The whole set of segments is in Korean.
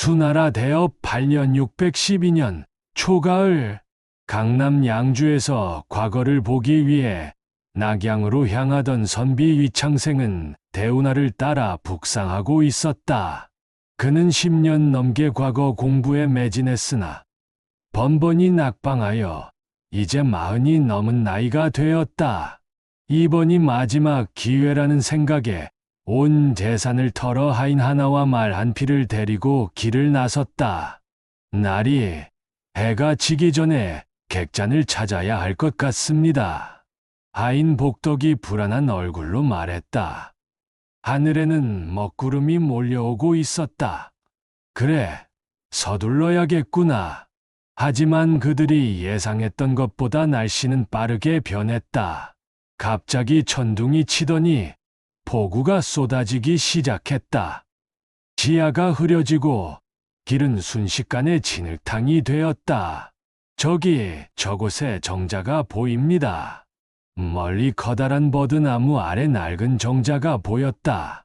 수나라 대업 8년 612년 초가을, 강남 양주에서 과거를 보기 위해 낙양으로 향하던 선비 위창생은 대운하를 따라 북상하고 있었다. 그는 10년 넘게 과거 공부에 매진했으나 번번이 낙방하여 이제 40이 넘은 나이가 되었다. 이번이 마지막 기회라는 생각에 온 재산을 털어 하인 하나와 말 한 피를 데리고 길을 나섰다. 날이 해가 지기 전에 객잔을 찾아야 할 것 같습니다. 하인 복덕이 불안한 얼굴로 말했다. 하늘에는 먹구름이 몰려오고 있었다. 그래, 서둘러야겠구나. 하지만 그들이 예상했던 것보다 날씨는 빠르게 변했다. 갑자기 천둥이 치더니 폭우가 쏟아지기 시작했다. 지하가 흐려지고 길은 순식간에 진흙탕이 되었다. 저곳에 정자가 보입니다. 멀리 커다란 버드나무 아래 낡은 정자가 보였다.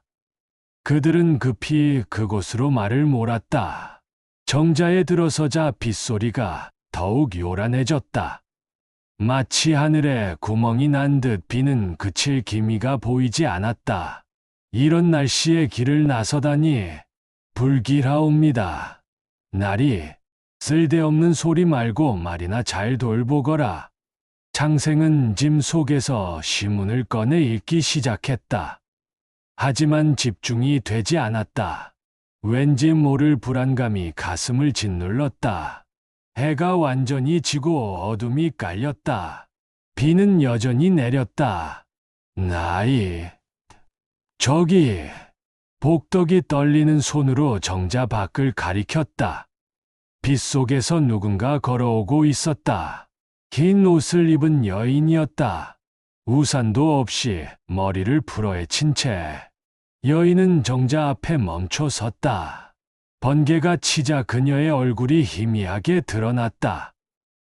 그들은 급히 그곳으로 말을 몰았다. 정자에 들어서자 빗소리가 더욱 요란해졌다. 마치 하늘에 구멍이 난 듯 비는 그칠 기미가 보이지 않았다. 이런 날씨에 길을 나서다니 불길하옵니다. 나리, 쓸데없는 소리 말고 말이나 잘 돌보거라. 창생은 짐 속에서 시문을 꺼내 읽기 시작했다. 하지만 집중이 되지 않았다. 왠지 모를 불안감이 가슴을 짓눌렀다. 해가 완전히 지고 어둠이 깔렸다. 비는 여전히 내렸다. 나이, 저기, 복덕이 떨리는 손으로 정자 밖을 가리켰다. 빗속에서 누군가 걸어오고 있었다. 긴 옷을 입은 여인이었다. 우산도 없이 머리를 풀어헤친 채 여인은 정자 앞에 멈춰 섰다. 번개가 치자 그녀의 얼굴이 희미하게 드러났다.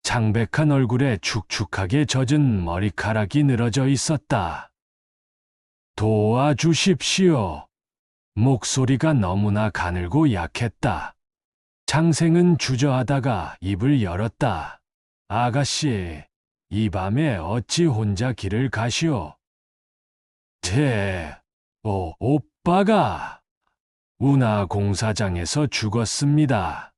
창백한 얼굴에 축축하게 젖은 머리카락이 늘어져 있었다. 도와주십시오. 목소리가 너무나 가늘고 약했다. 창생은 주저하다가 입을 열었다. 아가씨, 이 밤에 어찌 혼자 길을 가시오? 오빠가 운하 공사장에서 죽었습니다.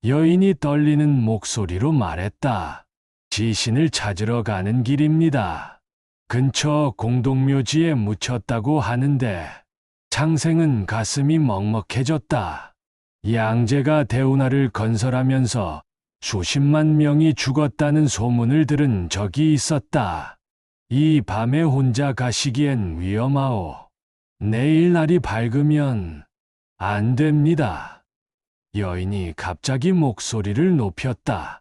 여인이 떨리는 목소리로 말했다. 지신을 찾으러 가는 길입니다. 근처 공동묘지에 묻혔다고 하는데 창생은 가슴이 먹먹해졌다. 양제가 대운하를 건설하면서 수십만 명이 죽었다는 소문을 들은 적이 있었다. 이 밤에 혼자 가시기엔 위험하오. 내일 날이 밝으면 안 됩니다. 여인이 갑자기 목소리를 높였다.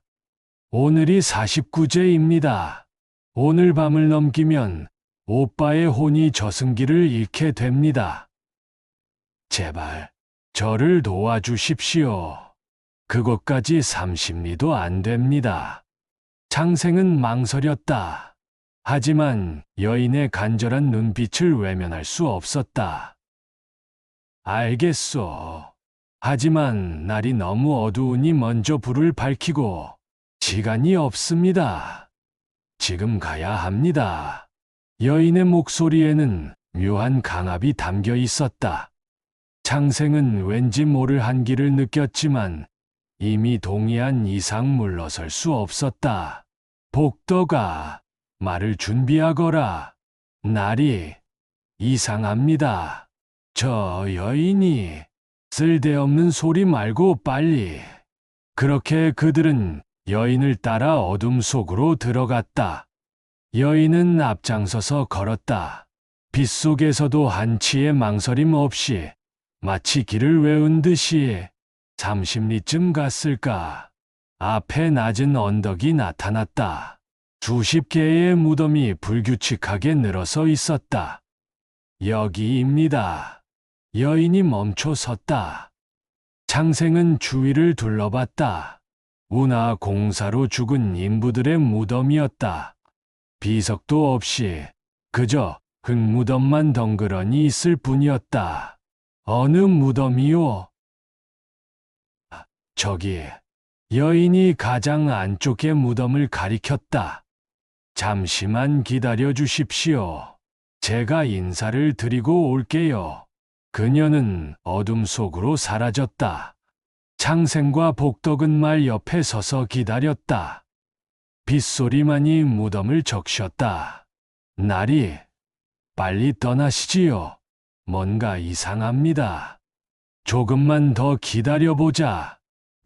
오늘이 49제입니다. 오늘 밤을 넘기면 오빠의 혼이 저승길을 잃게 됩니다. 제발 저를 도와주십시오. 그것까지 30리도 안 됩니다. 창생은 망설였다. 하지만 여인의 간절한 눈빛을 외면할 수 없었다. 알겠소. 하지만 날이 너무 어두우니 먼저 불을 밝히고 시간이 없습니다. 지금 가야 합니다. 여인의 목소리에는 묘한 강압이 담겨 있었다. 창생은 왠지 모를 한기를 느꼈지만 이미 동의한 이상 물러설 수 없었다. 복덕아, 말을 준비하거라. 날이 이상합니다. 저 여인이 쓸데없는 소리 말고 빨리. 그렇게 그들은 여인을 따라 어둠 속으로 들어갔다. 여인은 앞장서서 걸었다. 빗속에서도 한치의 망설임 없이 마치 길을 외운 듯이 30리쯤 갔을까. 앞에 낮은 언덕이 나타났다. 수십 개의 무덤이 불규칙하게 늘어서 있었다. 여기입니다. 여인이 멈춰 섰다. 창생은 주위를 둘러봤다. 운하 공사로 죽은 인부들의 무덤이었다. 비석도 없이 그저 흙무덤만 덩그러니 있을 뿐이었다. 어느 무덤이요? 저기, 여인이 가장 안쪽의 무덤을 가리켰다. 잠시만 기다려 주십시오. 제가 인사를 드리고 올게요. 그녀는 어둠 속으로 사라졌다. 창생과 복덕은 말 옆에 서서 기다렸다. 빗소리만이 무덤을 적셨다. 나리, 빨리 떠나시지요. 뭔가 이상합니다. 조금만 더 기다려보자.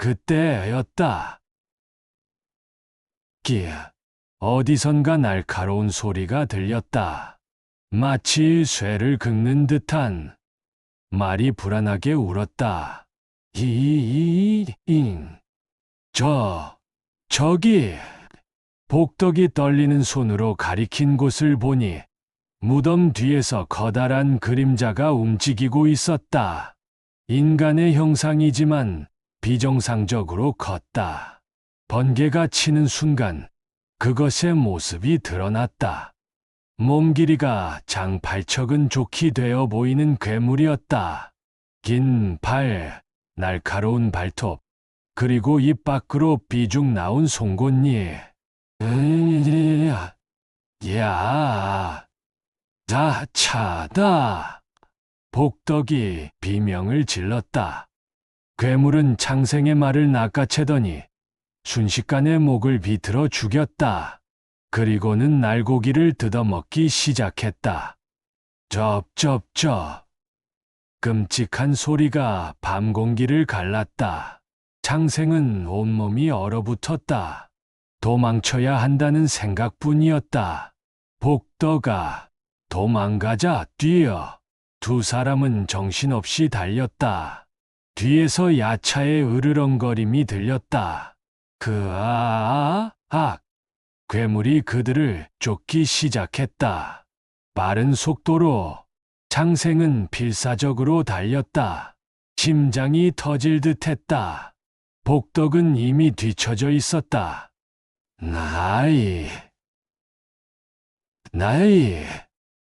그때였다. 어디선가 날카로운 소리가 들렸다. 마치 쇠를 긁는 듯한 말이 불안하게 울었다. 저기. 복덕이 떨리는 손으로 가리킨 곳을 보니 무덤 뒤에서 커다란 그림자가 움직이고 있었다. 인간의 형상이지만 비정상적으로 컸다. 번개가 치는 순간 그것의 모습이 드러났다. 몸 길이가 장팔척은 좋게 되어 보이는 괴물이었다. 긴 팔, 날카로운 발톱, 그리고 입 밖으로 삐죽 나온 송곳니. 차다. 복덕이 비명을 질렀다. 괴물은 창생의 말을 낚아채더니 순식간에 목을 비틀어 죽였다. 그리고는 날고기를 뜯어먹기 시작했다. 쩝쩝쩝. 끔찍한 소리가 밤 공기를 갈랐다. 창생은 온몸이 얼어붙었다. 도망쳐야 한다는 생각뿐이었다. 복덕아, 도망가자, 뛰어. 두 사람은 정신없이 달렸다. 뒤에서 야차의 으르렁거림이 들렸다. 괴물이 그들을 쫓기 시작했다. 빠른 속도로 창생은 필사적으로 달렸다. 심장이 터질 듯했다. 복덕은 이미 뒤처져 있었다. 나이.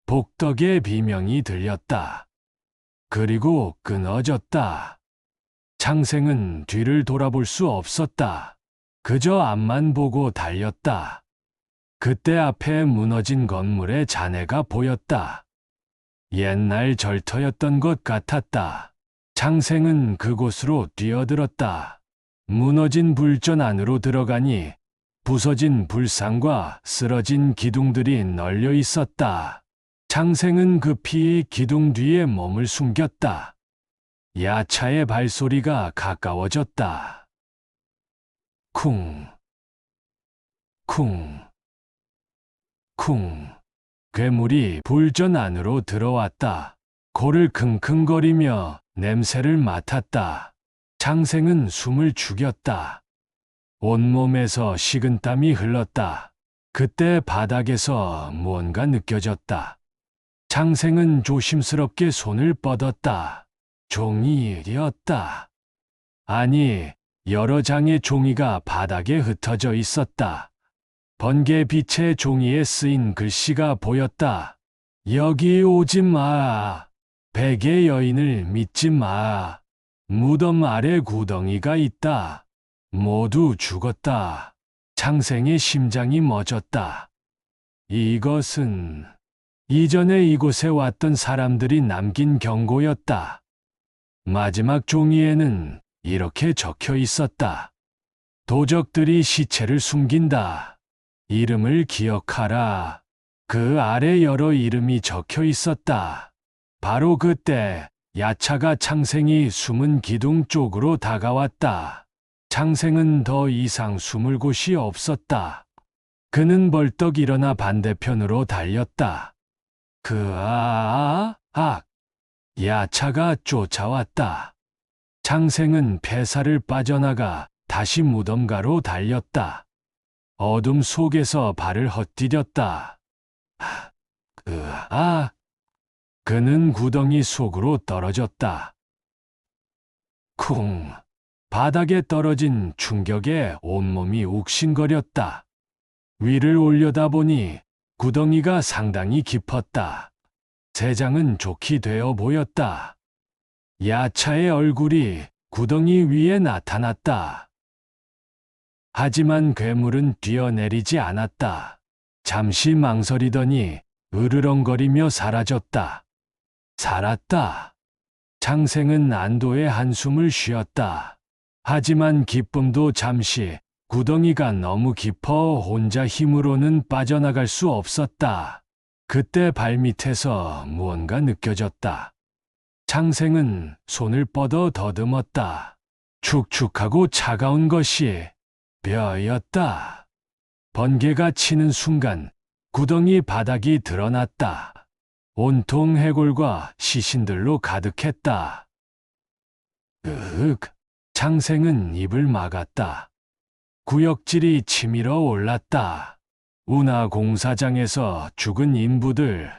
복덕의 비명이 들렸다. 그리고 끊어졌다. 창생은 뒤를 돌아볼 수 없었다. 그저 앞만 보고 달렸다. 그때 앞에 무너진 건물의 잔해가 보였다. 옛날 절터였던 것 같았다. 창생은 그곳으로 뛰어들었다. 무너진 불전 안으로 들어가니 부서진 불상과 쓰러진 기둥들이 널려 있었다. 창생은 급히 기둥 뒤에 몸을 숨겼다. 야차의 발소리가 가까워졌다. 쿵. 괴물이 불전 안으로 들어왔다. 코를 킁킁거리며 냄새를 맡았다. 창생은 숨을 죽였다. 온몸에서 식은땀이 흘렀다. 그때 바닥에서 무언가 느껴졌다. 창생은 조심스럽게 손을 뻗었다. 종이였다. 아니, 여러 장의 종이가 바닥에 흩어져 있었다. 번개빛의 종이에 쓰인 글씨가 보였다. 여기 오지 마. 백의 여인을 믿지 마. 무덤 아래 구덩이가 있다. 모두 죽었다. 창생의 심장이 멎었다. 이것은 이전에 이곳에 왔던 사람들이 남긴 경고였다. 마지막 종이에는 이렇게 적혀 있었다. 도적들이 시체를 숨긴다. 이름을 기억하라. 그 아래 여러 이름이 적혀 있었다. 바로 그때 야차가 창생이 숨은 기둥 쪽으로 다가왔다. 창생은 더 이상 숨을 곳이 없었다. 그는 벌떡 일어나 반대편으로 달렸다. 야차가 쫓아왔다. 창생은 폐사를 빠져나가 다시 무덤가로 달렸다. 어둠 속에서 발을 헛디뎠다. 그는 구덩이 속으로 떨어졌다. 쿵! 바닥에 떨어진 충격에 온몸이 욱신거렸다. 위를 올려다보니 구덩이가 상당히 깊었다. 세 장은 좋게 되어 보였다. 야차의 얼굴이 구덩이 위에 나타났다. 하지만 괴물은 뛰어내리지 않았다. 잠시 망설이더니 으르렁거리며 사라졌다. 살았다. 창생은 안도의 한숨을 쉬었다. 하지만 기쁨도 잠시, 구덩이가 너무 깊어 혼자 힘으로는 빠져나갈 수 없었다. 그때 발밑에서 무언가 느껴졌다. 창생은 손을 뻗어 더듬었다. 축축하고 차가운 것이 뼈였다. 번개가 치는 순간 구덩이 바닥이 드러났다. 온통 해골과 시신들로 가득했다. 창생은 입을 막았다. 구역질이 치밀어 올랐다. 운하 공사장에서 죽은 인부들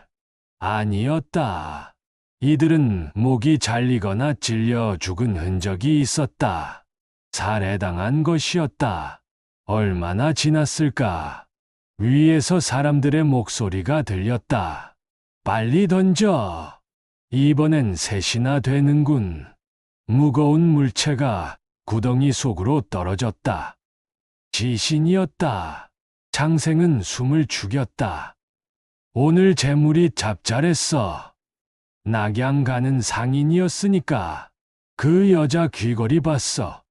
아니었다. 이들은 목이 잘리거나 찔려 죽은 흔적이 있었다. 살해당한 것이었다. 얼마나 지났을까? 위에서 사람들의 목소리가 들렸다. 빨리 던져. 이번엔 셋이나 되는군. 무거운 물체가 구덩이 속으로 떨어졌다. 지신이었다. 창생은 숨을 죽였다. 오늘 재물이 짭짤했어. 낙양 가는 상인이었으니까 그 여자 귀걸이 봤어.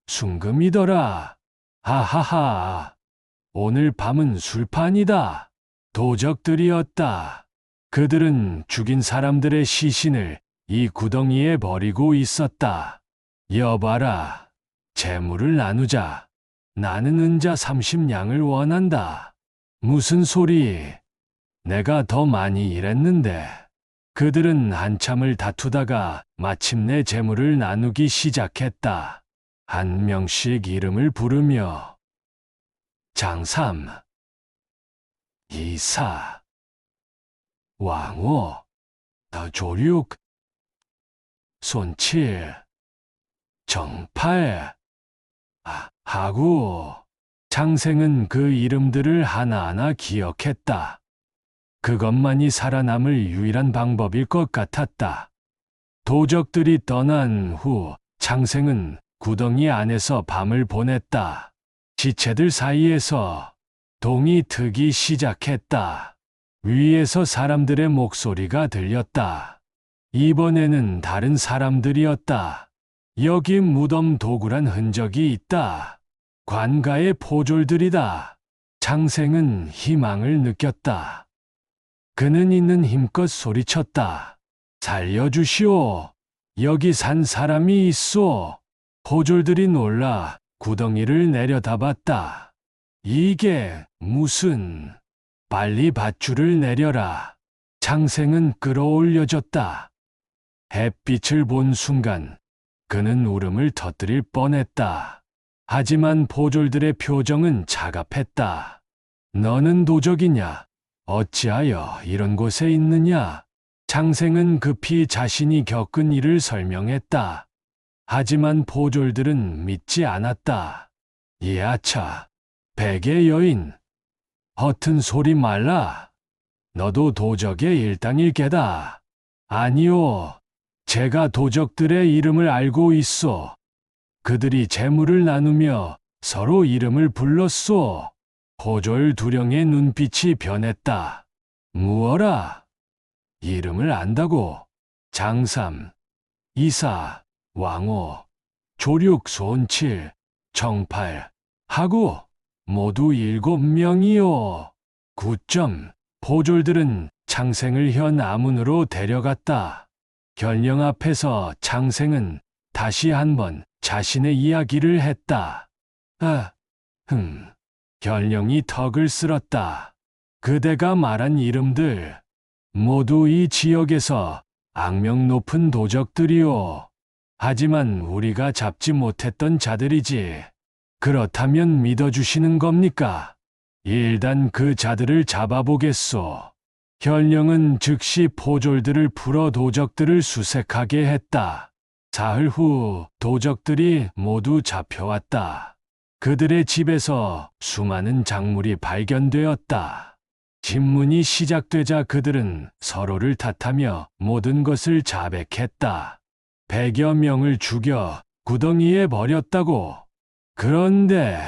순금이더라. 하하하. 오늘 밤은 술판이다. 도적들이었다. 그들은 죽인 사람들의 시신을 이 구덩이에 버리고 있었다. 여봐라. 재물을 나누자. 나는 은자 30냥을 원한다. 무슨 소리? 내가 더 많이 일했는데. 그들은 한참을 다투다가 마침내 재물을 나누기 시작했다. 한 명씩 이름을 부르며 장삼, 이사, 왕오, 조륙, 손칠, 정팔, 하구. 창생은 그 이름들을 하나하나 기억했다. 그것만이 살아남을 유일한 방법일 것 같았다. 도적들이 떠난 후 창생은 구덩이 안에서 밤을 보냈다. 지체들 사이에서 동이 트기 시작했다. 위에서 사람들의 목소리가 들렸다. 이번에는 다른 사람들이었다. 여기 무덤 도굴한 흔적이 있다. 관가의 포졸들이다. 창생은 희망을 느꼈다. 그는 있는 힘껏 소리쳤다. 살려주시오. 여기 산 사람이 있소. 포졸들이 놀라 구덩이를 내려다봤다. 이게 무슨... 빨리 밧줄을 내려라. 창생은 끌어올려졌다. 햇빛을 본 순간 그는 울음을 터뜨릴 뻔했다. 하지만 포졸들의 표정은 차갑했다. 너는 도적이냐? 어찌하여 이런 곳에 있느냐? 창생은 급히 자신이 겪은 일을 설명했다. 하지만 포졸들은 믿지 않았다. 야차, 백의 여인. 허튼 소리 말라. 너도 도적의 일당일개다. 아니오, 제가 도적들의 이름을 알고 있소. 그들이 재물을 나누며 서로 이름을 불렀소. 포졸 두령의 눈빛이 변했다. 무어라? 이름을 안다고? 장삼, 이사, 왕오, 조륙, 손칠, 정팔, 하구 모두 7명이요. 9점. 포졸들은 창생을 현 아문으로 데려갔다. 결령 앞에서 창생은 다시 한번 자신의 이야기를 했다. 결령이 턱을 쓸었다. 그대가 말한 이름들 모두 이 지역에서 악명 높은 도적들이오. 하지만 우리가 잡지 못했던 자들이지. 그렇다면 믿어주시는 겁니까? 일단 그 자들을 잡아보겠소. 결령은 즉시 포졸들을 풀어 도적들을 수색하게 했다. 사흘 후 도적들이 모두 잡혀왔다. 그들의 집에서 수많은 작물이 발견되었다. 신문이 시작되자 그들은 서로를 탓하며 모든 것을 자백했다. 100여 명을 죽여 구덩이에 버렸다고. 그런데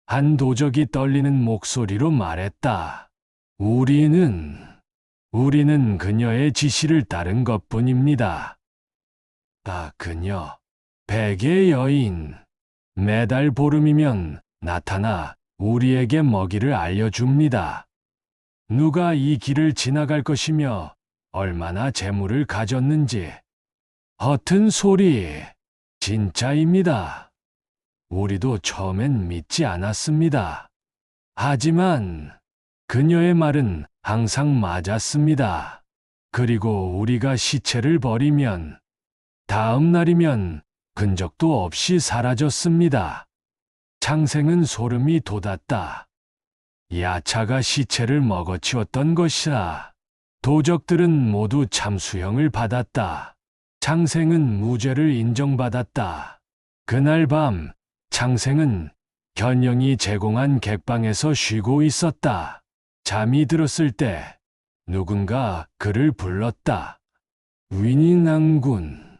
한 도적이 떨리는 목소리로 말했다. 우리는 그녀의 지시를 따른 것뿐입니다. 그녀, 백의 여인. 매달 보름이면 나타나 우리에게 먹이를 알려줍니다. 누가 이 길을 지나갈 것이며 얼마나 재물을 가졌는지. 허튼 소리, 진짜입니다. 우리도 처음엔 믿지 않았습니다. 하지만 그녀의 말은 항상 맞았습니다. 그리고 우리가 시체를 버리면 다음 날이면 흔적도 없이 사라졌습니다. 창생은 소름이 돋았다. 야차가 시체를 먹어치웠던 것이라. 도적들은 모두 참수형을 받았다. 창생은 무죄를 인정받았다. 그날 밤 창생은 견영이 제공한 객방에서 쉬고 있었다. 잠이 들었을 때 누군가 그를 불렀다. 위닝낭군.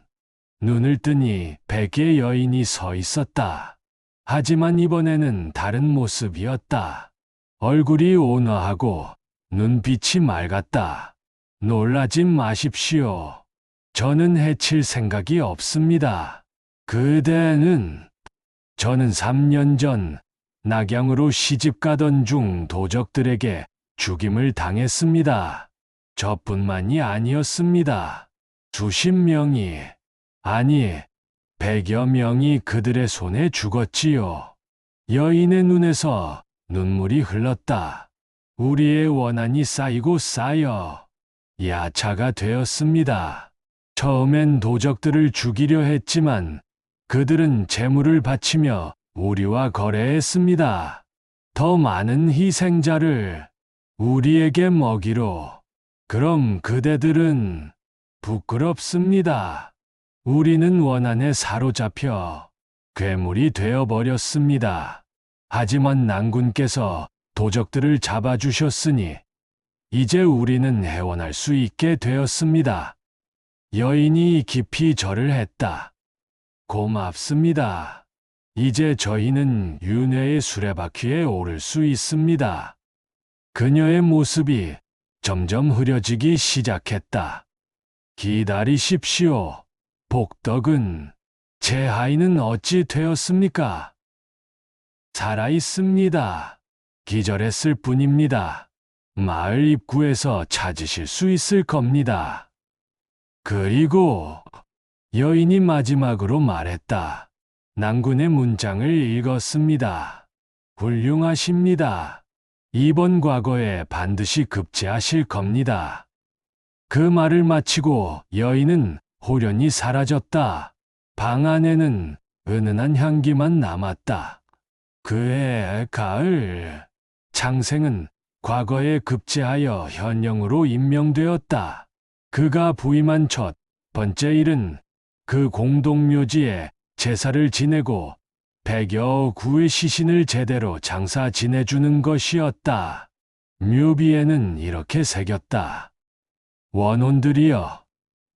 눈을 뜨니 백의 여인이 서 있었다. 하지만 이번에는 다른 모습이었다. 얼굴이 온화하고 눈빛이 맑았다. 놀라지 마십시오. 저는 해칠 생각이 없습니다. 저는 3년 전 낙양으로 시집가던 중 도적들에게 죽임을 당했습니다. 저뿐만이 아니었습니다. 수십 명이, 아니, 100여 명이 그들의 손에 죽었지요. 여인의 눈에서 눈물이 흘렀다. 우리의 원한이 쌓이고 쌓여 야차가 되었습니다. 처음엔 도적들을 죽이려 했지만 그들은 재물을 바치며 우리와 거래했습니다. 더 많은 희생자를 우리에게 먹이로. 그럼 그대들은 부끄럽습니다. 우리는 원한에 사로잡혀 괴물이 되어버렸습니다. 하지만 낭군께서 도적들을 잡아주셨으니 이제 우리는 해원할 수 있게 되었습니다. 여인이 깊이 절을 했다. 고맙습니다. 이제 저희는 윤회의 수레바퀴에 오를 수 있습니다. 그녀의 모습이 점점 흐려지기 시작했다. 기다리십시오. 복덕은, 제 아이는 어찌 되었습니까? 살아 있습니다. 기절했을 뿐입니다. 마을 입구에서 찾으실 수 있을 겁니다. 그리고 여인이 마지막으로 말했다. 낭군의 문장을 읽었습니다. 훌륭하십니다. 이번 과거에 반드시 급제하실 겁니다. 그 말을 마치고 여인은 호련히 사라졌다. 방 안에는 은은한 향기만 남았다. 그해 가을, 창생은 과거에 급제하여 현령으로 임명되었다. 그가 부임한 첫 번째 일은 그 공동묘지에 제사를 지내고 100여 구의 시신을 제대로 장사 지내주는 것이었다. 묘비에는 이렇게 새겼다. 원혼들이여,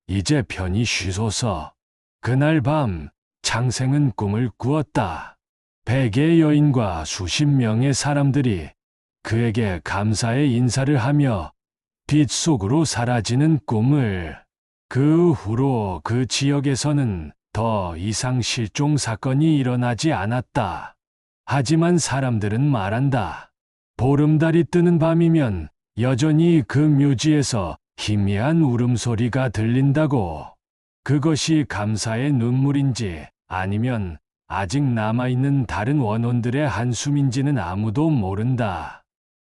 이제 편히 쉬소서. 그날 밤 창생은 꿈을 꾸었다. 100의 여인과 수십 명의 사람들이 그에게 감사의 인사를 하며 빛 속으로 사라지는 꿈을. 그 후로 그 지역에서는 더 이상 실종 사건이 일어나지 않았다. 하지만 사람들은 말한다. 보름달이 뜨는 밤이면 여전히 그 묘지에서 희미한 울음소리가 들린다고. 그것이 감사의 눈물인지 아니면 아직 남아있는 다른 원혼들의 한숨인지는 아무도 모른다.